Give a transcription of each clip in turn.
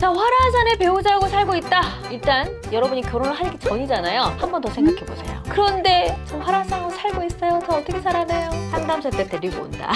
자, 화라산의 배우자하고 살고 있다. 일단 여러분이 결혼을 하기 전이잖아요. 한 번 더 생각해보세요. 그런데 저 화라산하고 살고 있어요. 저 어떻게 살아내요? 상담소 때 데리고 온다.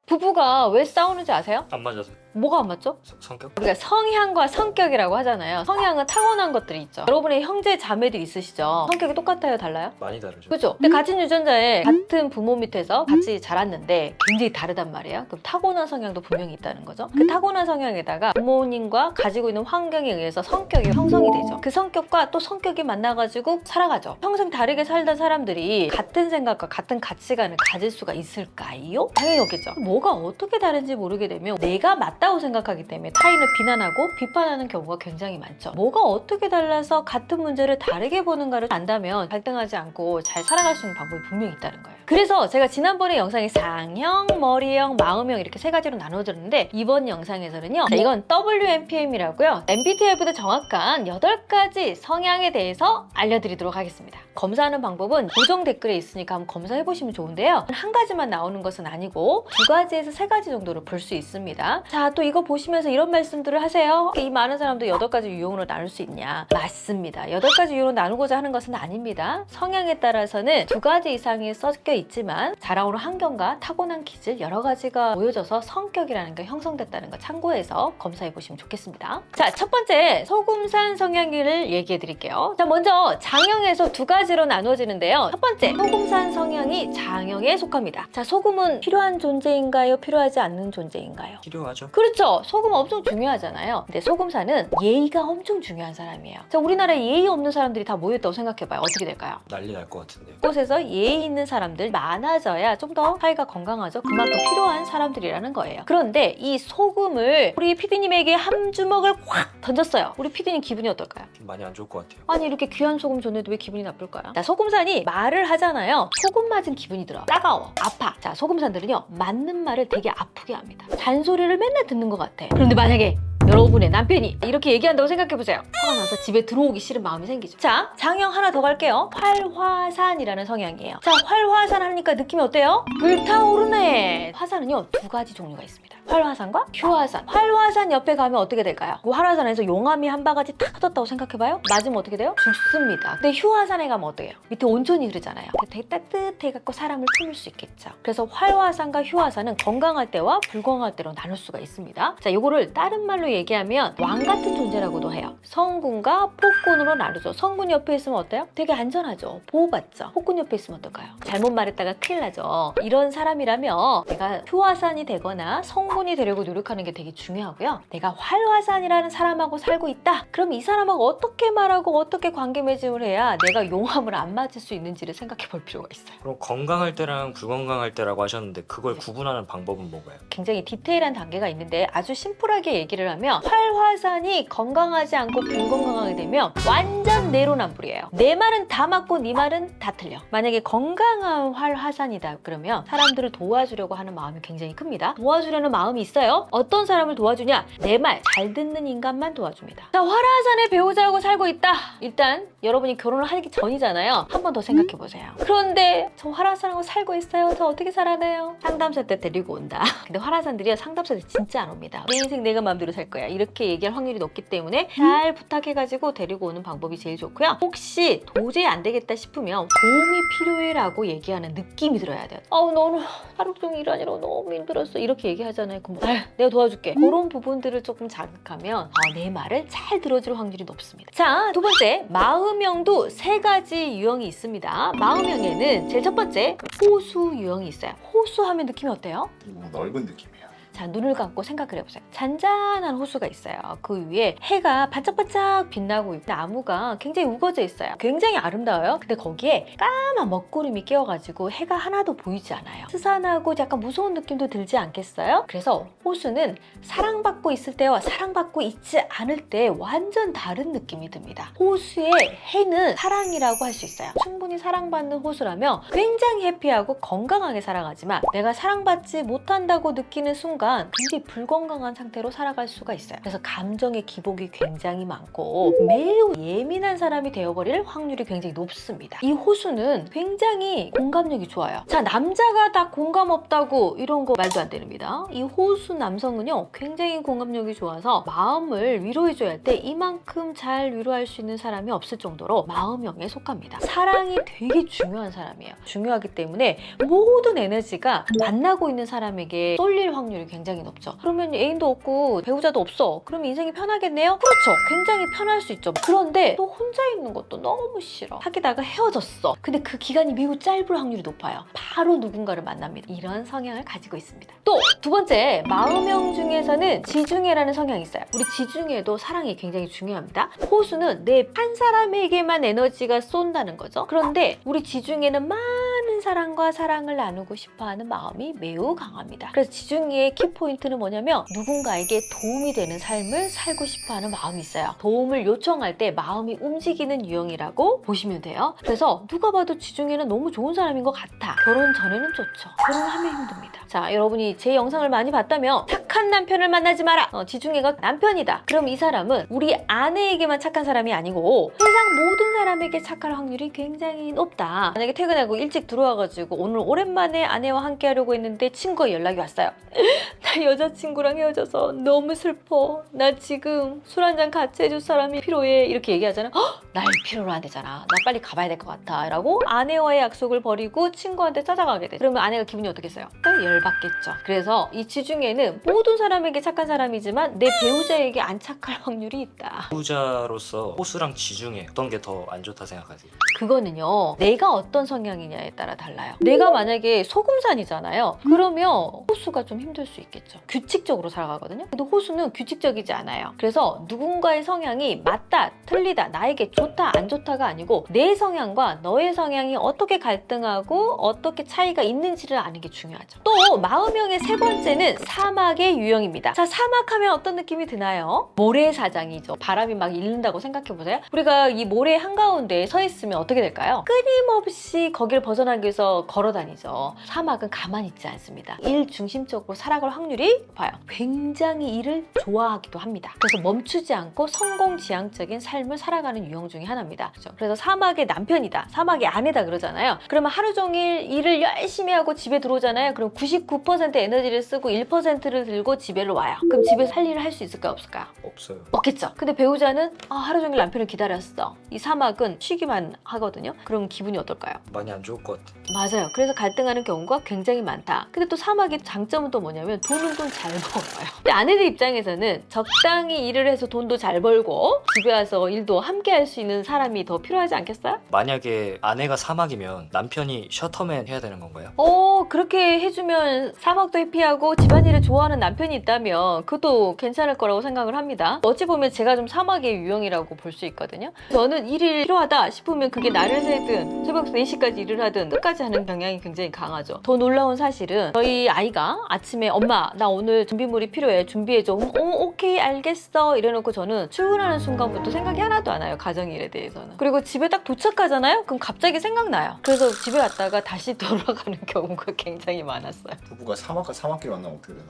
부부가 왜 싸우는지 아세요? 안 맞아서. 뭐가 안 맞죠? 성격? 우리가 성향과 성격이라고 하잖아요. 성향은 타고난 것들이 있죠. 여러분의 형제 자매들 있으시죠? 성격이 똑같아요? 달라요? 많이 다르죠. 그죠? 근데 같은 유전자에 같은 부모 밑에서 같이 자랐는데 굉장히 다르단 말이에요. 그럼 타고난 성향도 분명히 있다는 거죠. 그 타고난 성향에다가 부모님과 가지고 있는 환경에 의해서 성격이 형성이 되죠. 그 성격과 또 성격이 만나가지고 살아가죠. 평생 다르게 살던 사람들이 같은 생각과 같은 가치관을 가질 수가 있을까요? 당연히 없겠죠. 뭐가 어떻게 다른지 모르게 되면 내가 맞다고 생각하기 때문에 타인을 비난하고 비판하는 경우가 굉장히 많죠. 뭐가 어떻게 달라서 같은 문제를 다르게 보는가를 안다면 갈등하지 않고 잘 살아갈 수 있는 방법이 분명히 있다는 거예요. 그래서 제가 지난번에 영상에 상형, 머리형, 마음형 이렇게 세 가지로 나눠드렸는데 이번 영상에서는요. 자, 이건 WMPM이라고요. MBTI보다 정확한 8가지 성향에 대해서 알려드리도록 하겠습니다. 검사하는 방법은 고정 댓글에 있으니까 한번 검사해보시면 좋은데요. 한 가지만 나오는 것은 아니고 2가지에서 3가지 정도를 볼 수 있습니다. 자, 또 이거 보시면서 이런 말씀들을 하세요. 이 많은 사람도 8가지 유형으로 나눌 수 있냐? 맞습니다. 8가지 유형으로 나누고자 하는 것은 아닙니다. 성향에 따라서는 2가지 이상이 섞여 있지만 자라오는 환경과 타고난 기질 여러 가지가 모여져서 성격이라는 게 형성됐다는 거 참고해서 검사해 보시면 좋겠습니다. 자, 첫 번째 소금산 성향을 얘기해 드릴게요. 자, 먼저 장형에서 2가지로 나누어지는데요. 첫 번째 소금산 성향이 장형에 속합니다. 자, 소금은 필요한 존재인가요? 필요하지 않는 존재인가요? 필요하죠. 그렇죠. 소금 엄청 중요하잖아요. 근데 소금산은 예의가 엄청 중요한 사람이에요. 자, 우리나라에 예의 없는 사람들이 다 모였다고 생각해봐요. 어떻게 될까요? 난리 날 것 같은데요. 곳에서 예의 있는 사람들 많아져야 좀 더 사이가 건강하죠. 그만큼 필요한 사람들이라는 거예요. 그런데 이 소금을 우리 PD님에게 한 주먹을 확 던졌어요. 우리 PD님 기분이 어떨까요? 좀 많이 안 좋을 것 같아요. 아니 이렇게 귀한 소금 줬는데 왜 기분이 나쁠까요? 자, 소금산이 말을 하잖아요. 소금 맞은 기분이 들어요. 따가워, 아파. 자, 소금산들은요 맞는 말을 되게 아프게 합니다. 잔소리를 맨날 듣는 것 같아. 그런데 만약에 여러분의 남편이 이렇게 얘기한다고 생각해보세요. 화가 나서 집에 들어오기 싫은 마음이 생기죠. 자, 장형 하나 더 갈게요. 활화산이라는 성향이에요. 자, 활화산 하니까 느낌이 어때요? 불타오르네. 화산은요 2가지 종류가 있습니다. 활화산과 휴화산. 활화산 옆에 가면 어떻게 될까요? 그 활화산에서 용암이 한 바가지 탁 터졌다고 생각해봐요. 맞으면 어떻게 돼요? 죽습니다. 근데 휴화산에 가면 어떻게 해요? 밑에 온천이 흐르잖아요. 되게 따뜻해갖고 사람을 품을 수 있겠죠. 그래서 활화산과 휴화산은 건강할 때와 불건강할 때로 나눌 수가 있습니다. 자, 요거를 다른 말로 얘기하면 왕 같은 존재라고도 해요. 성군과 폭군으로 나누죠. 성군 옆에 있으면 어때요? 되게 안전하죠. 보호받죠. 폭군 옆에 있으면 어떨까요? 잘못 말했다가 큰일 나죠. 이런 사람이라면 내가 휴화산이 되거나 성군이 되려고 노력하는 게 되게 중요하고요. 내가 활화산이라는 사람하고 살고 있다. 그럼 이 사람하고 어떻게 말하고 어떻게 관계 맺음을 해야 내가 용암을 안 맞을 수 있는지를 생각해 볼 필요가 있어요. 그럼 건강할 때랑 불건강할 때라고 하셨는데 그걸 구분하는 방법은 뭐가요? 굉장히 디테일한 단계가 있는데 아주 심플하게 얘기를 하면 활화산이 건강하지 않고 불건강하게 되면 완전 내로남불이에요. 내 말은 다 맞고 네 말은 다 틀려. 만약에 건강한 활화산이다 그러면 사람들을 도와주려고 하는 마음이 굉장히 큽니다. 도와주려는 마음이 있어요. 어떤 사람을 도와주냐? 내 말 잘 듣는 인간만 도와줍니다. 자, 활화산의 배우자하고 살고 있다. 일단 여러분이 결혼을 하기 전이잖아요. 한 번 더 생각해 보세요. 그런데 저 활화산하고 살고 있어요. 저 어떻게 살아내요? 상담소 때 데리고 온다. 근데 활화산들이 상담소에 진짜 안 옵니다. 내 인생 내가 마음대로 살 거야. 이렇게 얘기할 확률이 높기 때문에 잘 부탁해가지고 데리고 오는 방법이 제일 좋고요. 혹시 도저히 안 되겠다 싶으면 도움이 필요해라고 얘기하는 느낌이 들어야 돼요. 너는 하루 종일 일하느라 너무 힘들었어. 이렇게 얘기하잖아요. 그럼 내가 도와줄게. 그런 부분들을 조금 자극하면 내 말을 잘 들어줄 확률이 높습니다. 자, 2번째 마음형도 3가지 유형이 있습니다. 마음형에는 제일 첫 번째 호수 유형이 있어요. 호수하면 느낌이 어때요? 넓은 느낌이에요. 자, 눈을 감고 생각을 해보세요. 잔잔한 호수가 있어요. 그 위에 해가 반짝반짝 빛나고 있고 나무가 굉장히 우거져 있어요. 굉장히 아름다워요. 근데 거기에 까만 먹구름이 끼어가지고 해가 하나도 보이지 않아요. 스산하고 약간 무서운 느낌도 들지 않겠어요? 그래서 호수는 사랑받고 있을 때와 사랑받고 있지 않을 때 완전 다른 느낌이 듭니다. 호수의 해는 사랑이라고 할 수 있어요. 충분히 사랑받는 호수라면 굉장히 해피하고 건강하게 살아가지만 내가 사랑받지 못한다고 느끼는 순간 하여간 굉장히 불건강한 상태로 살아갈 수가 있어요. 그래서 감정의 기복이 굉장히 많고 매우 예민한 사람이 되어버릴 확률이 굉장히 높습니다. 이 호수는 굉장히 공감력이 좋아요. 자, 남자가 다 공감 없다고 이런 거 말도 안 됩니다. 이 호수 남성은요 굉장히 공감력이 좋아서 마음을 위로해줘야 할 때 이만큼 잘 위로할 수 있는 사람이 없을 정도로 마음형에 속합니다. 사랑이 되게 중요한 사람이에요. 중요하기 때문에 모든 에너지가 만나고 있는 사람에게 쏠릴 확률이 굉장히 높죠. 그러면 애인도 없고 배우자도 없어. 그러면 인생이 편하겠네요? 그렇죠. 굉장히 편할 수 있죠. 그런데 또 혼자 있는 것도 너무 싫어. 사귀다가 헤어졌어. 근데 그 기간이 매우 짧을 확률이 높아요. 바로 누군가를 만납니다. 이런 성향을 가지고 있습니다. 또 두 번째, 마음형 중에서는 지중해라는 성향이 있어요. 우리 지중해도 사랑이 굉장히 중요합니다. 호수는 내 한 사람에게만 에너지가 쏜다는 거죠. 그런데 우리 지중해는 많은 사람과 사랑을 나누고 싶어하는 마음이 매우 강합니다. 그래서 지중해의 키포인트는 뭐냐면 누군가에게 도움이 되는 삶을 살고 싶어하는 마음이 있어요. 도움을 요청할 때 마음이 움직이는 유형이라고 보시면 돼요. 그래서 누가 봐도 지중해는 너무 좋은 사람인 것 같아. 결혼 전에는 좋죠. 결혼하면 힘듭니다. 자, 여러분이 제 영상을 많이 봤다면 착한 남편을 만나지 마라. 지중해가 남편이다. 그럼 이 사람은 우리 아내에게만 착한 사람이 아니고 세상 모든 사람에게 착할 확률이 굉장히 높다. 만약에 퇴근하고 일찍 들어와가지고 오늘 오랜만에 아내와 함께 하려고 했는데 친구가 연락이 왔어요. 나 여자친구랑 헤어져서 너무 슬퍼. 나 지금 술 한잔 같이 해줄 사람이 필요해. 이렇게 얘기하잖아. 날 필요로 안 되잖아. 나 빨리 가봐야 될 것 같아. 라고 아내와의 약속을 버리고 친구한테 찾아가게 돼. 그러면 아내가 기분이 어떻겠어요? 열받겠죠. 그래서 이 지중해는 모든 사람에게 착한 사람이지만 내 배우자에게 안 착할 확률이 있다. 배우자로서 호수랑 지중해 어떤 게 더 안 좋다 생각하세요? 그거는요, 내가 어떤 성향이냐에 따라 달라요. 내가 만약에 소금산이잖아요. 그러면 호수가 좀 힘들 수 있겠죠. 규칙적으로 살아가거든요. 근데 호수는 규칙적이지 않아요. 그래서 누군가의 성향이 맞다, 틀리다, 나에게 좋다, 안 좋다가 아니고 내 성향과 너의 성향이 어떻게 갈등하고 어떻게 차이가 있는지를 아는 게 중요하죠. 또 마음형의 세 번째는 사막의 유형입니다. 자, 사막하면 어떤 느낌이 드나요? 모래사장이죠. 바람이 막 일른다고 생각해보세요. 우리가 이 모래 한가운데에 서 있으면 어떻게 될까요? 끊임없이 거기를 벗어나기 위해서 걸어 다니죠. 사막은 가만히 있지 않습니다. 일 중심적으로 살아갈 확률이 높아요. 굉장히 일을 좋아하기도 합니다. 그래서 멈추지 않고 성공지향적인 삶을 살아가는 유형 중에 하나입니다. 그렇죠? 그래서 사막의 남편이다, 사막의 아내다 그러잖아요. 그러면 하루 종일 일을 열심히 하고 집에 들어오잖아요. 그럼 99% 에너지를 쓰고 1%를 들고 집에를 와요. 그럼 집에서 할 일을 할 수 있을까요? 없을까요? 없어요. 없겠죠. 근데 배우자는 하루 종일 남편을 기다렸어. 이 사막은 쉬기만 하거든요. 그럼 기분이 어떨까요? 많이 안 좋을 것 같아요. 맞아요. 그래서 갈등하는 경우가 굉장히 많다. 근데 또 사막의 장점은 또 뭐냐면 돈은 돈 잘 벌어요. 근데 아내들 입장에서는 적당히 일을 해서 돈도 잘 벌고 집에 와서 일도 함께 할 수 있는 사람이 더 필요하지 않겠어요? 만약에 아내가 사막이면 남편이 셔터맨 해야 되는 건가요? 그렇게 해주면 사막도 해피하고 집안일을 좋아하는 남편이 있다면 그것도 괜찮을 거라고 생각을 합니다. 어찌 보면 제가 좀 사막의 유형이라고 볼 수 있거든요. 저는 일이 필요하다 싶으면 그게 날을 새든 새벽 4시까지 일을 하든 끝까지 하는 경향이 굉장히 강하죠. 더 놀라운 사실은 저희 아이가 아침에 엄마 나 오늘 준비물이 필요해 준비해줘. 오케이 알겠어 이래놓고 저는 출근하는 순간부터 생각이 하나도 안 와요. 가정일에 대해서는. 그리고 집에 딱 도착하잖아요. 그럼 갑자기 생각나요. 그래서 집에 갔다가 다시 돌아가는 경우가 굉장히 많았어요. 부부가 사막과 사막끼리 만나면 어떻게 되나?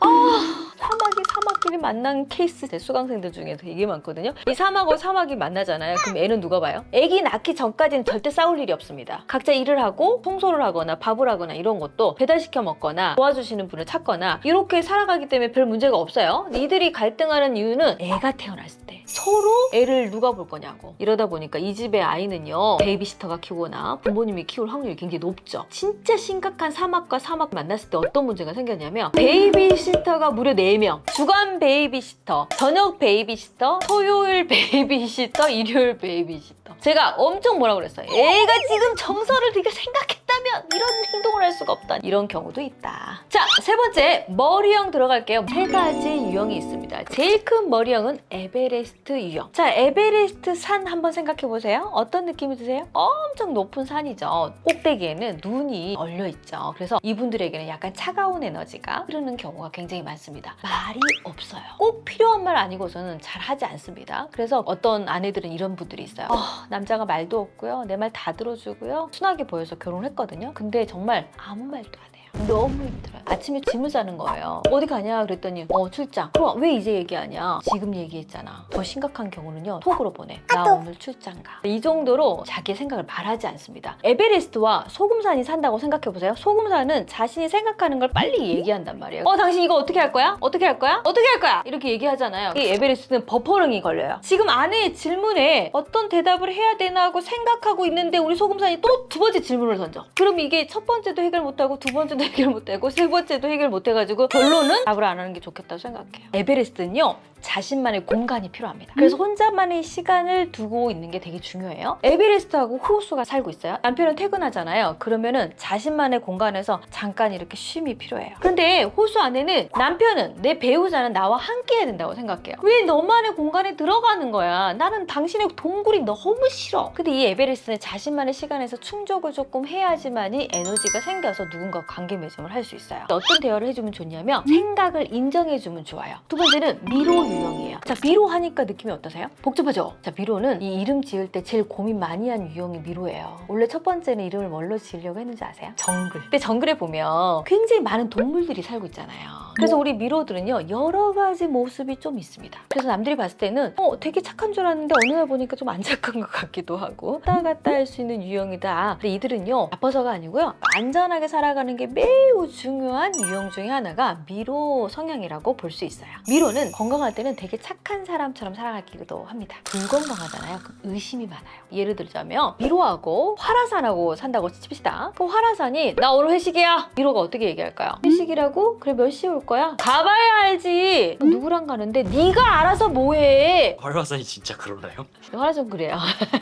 사막끼리 만난 케이스 제 수강생들 중에 되게 많거든요. 이 사막과 사막이 만나잖아요. 그럼 애는 누가 봐요? 애기 낳기 전까지는 절대 싸울 일이 없습니다. 각자 일을 하고 청소를 하거나 밥을 하거나 이런 것도 배달시켜 먹거나 도와주시는 분을 찾거나 이렇게 살아가기 때문에 별 문제가 없어요. 근데 이들이 갈등하는 이유는 애가 태어났을 때 서로 애를 누가 볼 거냐고. 이러다 보니까 이 집의 아이는요 베이비시터가 키우거나 부모님이 키울 확률이 굉장히 높죠. 진짜 심각한 사막과 사막 만났을 때 어떤 문제가 생겼냐면 베이비시터가 무려 4명. 주간 베이비시터, 저녁 베이비시터, 토요일 베이비시터, 일요일 베이비시터. 제가 엄청 뭐라고 그랬어요. 애가 지금 정서를 네가 생각했다면 이런 행동을 할 수가 없다. 이런 경우도 있다. 자, 세 번째 머리형 들어갈게요. 3가지 유형이 있습니다. 제일 큰 머리형은 에베레스트 유형. 자, 에베레스트 산 한번 생각해 보세요. 어떤 느낌이 드세요? 엄청 높은 산이죠. 꼭대기에는 눈이 얼려 있죠. 그래서 이분들에게는 약간 차가운 에너지가 흐르는 경우가 굉장히 많습니다. 말이 없어요. 꼭 필요한 말 아니고서는 잘 하지 않습니다. 그래서 어떤 아내들은 이런 분들이 있어요. 남자가 말도 없고요. 내 말 다 들어주고요. 순하게 보여서 결혼했거든요. 근데 정말 아무 말도 안 해요. 너무 힘들어요. 아침에 짐을 싸는 거예요. 어디 가냐 그랬더니 출장. 그럼 왜 이제 얘기하냐? 지금 얘기했잖아. 더 심각한 경우는요. 톡으로 보내. 나 오늘 출장 가. 이 정도로 자기의 생각을 말하지 않습니다. 에베레스트와 소금산이 산다고 생각해보세요. 소금산은 자신이 생각하는 걸 빨리 얘기한단 말이에요. 당신 이거 어떻게 할 거야? 어떻게 할 거야? 어떻게 할 거야? 이렇게 얘기하잖아요. 이 에베레스트는 버퍼링이 걸려요. 지금 아내의 질문에 어떤 대답을 해야 되나 하고 생각하고 있는데 우리 소금산이 또 두 번째 질문을 던져. 그럼 이게 첫 번째도 해결 못하고 두 번째도 해결 못하고 세 번째도 해결 못해가지고 결론은 답을 안 하는 게 좋겠다고 생각해요. 에베레스트는요. 자신만의 공간이 필요합니다. 그래서 혼자만의 시간을 두고 있는 게 되게 중요해요. 에베레스트하고 호수가 살고 있어요. 남편은 퇴근하잖아요. 그러면은 자신만의 공간에서 잠깐 이렇게 쉼이 필요해요. 그런데 호수 안에는 남편은 내 배우자는 나와 함께 해야 된다고 생각해요. 왜 너만의 공간에 들어가는 거야? 나는 당신의 동굴이 너무 싫어. 근데 이 에베레스트는 자신만의 시간에서 충족을 조금 해야지만이 에너지가 생겨서 누군가 관계 맺음을 할 수 있어요. 어떤 대화를 해주면 좋냐면 생각을 인정해주면 좋아요. 두 번째는 미로 유형이에요. 자, 미로 하니까 느낌이 어떠세요? 복잡하죠? 자, 미로는 이 이름 지을 때 제일 고민 많이 한 유형이 미로예요. 원래 첫 번째는 이름을 뭘로 지으려고 했는지 아세요? 정글. 근데 정글에 보면 굉장히 많은 동물들이 살고 있잖아요. 그래서 우리 미로들은요, 여러 가지 모습이 좀 있습니다. 그래서 남들이 봤을 때는 되게 착한 줄 알았는데 어느 날 보니까 좀 안 착한 것 같기도 하고 왔다 갔다 할 수 있는 유형이다. 근데 이들은요, 나빠서가 아니고요, 안전하게 살아가는 게 매우 중요한 유형 중에 하나가 미로 성향이라고 볼 수 있어요. 미로는 건강할 때는 되게 착한 사람처럼 살아가기도 합니다. 불건강하잖아요. 그럼 의심이 많아요. 예를 들자면 미로하고 화라산하고 산다고 칩시다. 그 화라산이 나 오늘 회식이야. 미로가 어떻게 얘기할까요? 회식이라고? 그래 몇 시에 올 거야? 가봐야 알지. 누구랑 가는데 네가 알아서 뭐해. 활화산이 진짜 그러나요? 화라산 그래요.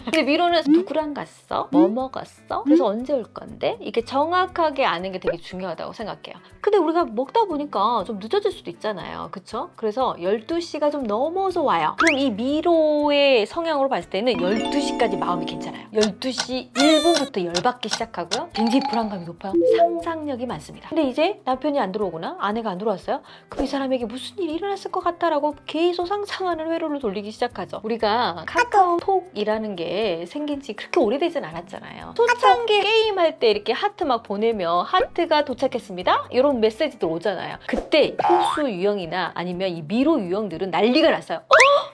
근데 미로는 누구랑 갔어? 뭐 먹었어? 그래서 언제 올 건데? 이게 정확하게 아는 게 되게 중요하다고 생각해요. 근데 우리가 먹다 보니까 좀 늦어질 수도 있잖아요. 그쵸? 그래서 12시가 좀 넘어서 와요. 그럼 이 미로의 성향으로 봤을 때는 12시까지 마음이 괜찮아요. 12시 1분부터 열받기 시작하고요. 굉장히 불안감이 높아요. 상상력이 많습니다. 근데 이제 남편이 안 들어오거나 아내가 안 들어왔어요? 그럼 이 사람에게 무슨 일이 일어났을 것 같다라고 계속 상상하는 회로를 돌리기 시작하죠. 우리가 카카오톡이라는 게 생긴 지 그렇게 오래되진 않았잖아요. 초창기 게임할 때 이렇게 하트 막 보내면 하트가 도착했습니다. 이런 메시지들 오잖아요. 그때 호수 유형이나 아니면 이 미로 유형들은 난리가 났어요.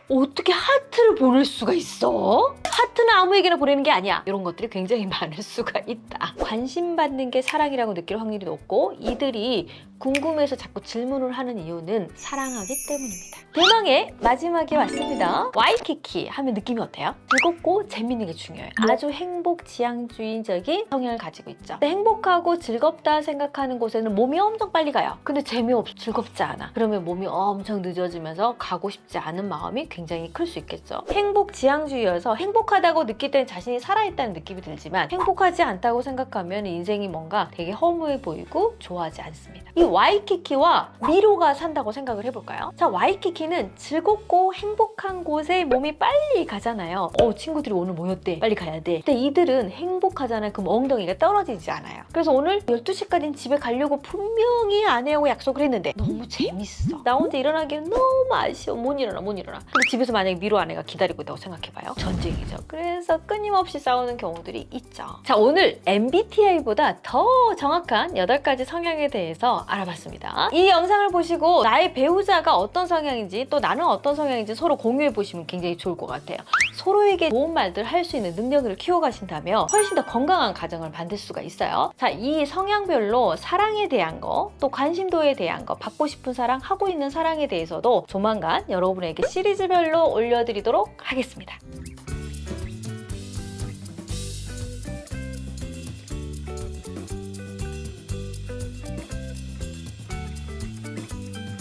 어떻게 하트를 보낼 수가 있어? 하트는 아무에게나 보내는 게 아니야. 이런 것들이 굉장히 많을 수가 있다. 관심 받는 게 사랑이라고 느낄 확률이 높고 이들이 궁금해서 자꾸 질문을 하는 이유는 사랑하기 때문입니다. 대망의 마지막에 왔습니다. 와이키키 하면 느낌이 어때요? 즐겁고 재밌는 게 중요해요. 아주 행복 지향주의적인 성향을 가지고 있죠. 근데 행복하고 즐겁다 생각하는 곳에는 몸이 엄청 빨리 가요. 근데 재미없어, 즐겁지 않아. 그러면 몸이 엄청 늦어지면서 가고 싶지 않은 마음이 굉장히 클 수 있겠죠. 행복 지향주의여서 행복하다고 느낄 때는 자신이 살아있다는 느낌이 들지만 행복하지 않다고 생각하면 인생이 뭔가 되게 허무해 보이고 좋아하지 않습니다. 이 와이키키와 미로가 산다고 생각을 해볼까요? 자, 와이키키는 즐겁고 행복한 곳에 몸이 빨리 가잖아요. 친구들이 오늘 모였대. 빨리 가야 돼. 근데 이들은 행복하잖아요. 그럼 엉덩이가 떨어지지 않아요. 그래서 오늘 12시까지는 집에 가려고 분명히 아내하고 약속을 했는데 너무 재밌어. 나 혼자 일어나기는 너무 아쉬워. 못 일어나. 그리고 집에서 만약에 미로 아내가 기다리고 있다고 생각해봐요. 전쟁이죠. 그래서 끊임없이 싸우는 경우들이 있죠. 자, 오늘 MBTI보다 더 정확한 8가지 성향에 대해서 알아봤습니다. 이 영상을 보시고 나의 배우자가 어떤 성향인지 또 나는 어떤 성향인지 서로 공유해 보시면 굉장히 좋을 것 같아요. 서로에게 좋은 말들 할 수 있는 능력을 키워가신다면 훨씬 더 건강한 가정을 만들 수가 있어요. 자, 이 성향별로 사랑에 대한 거, 또 관심도에 대한 거, 받고 싶은 사랑, 하고 있는 사랑에 대해서도 조만간 여러분에게 시리즈별로 올려드리도록 하겠습니다.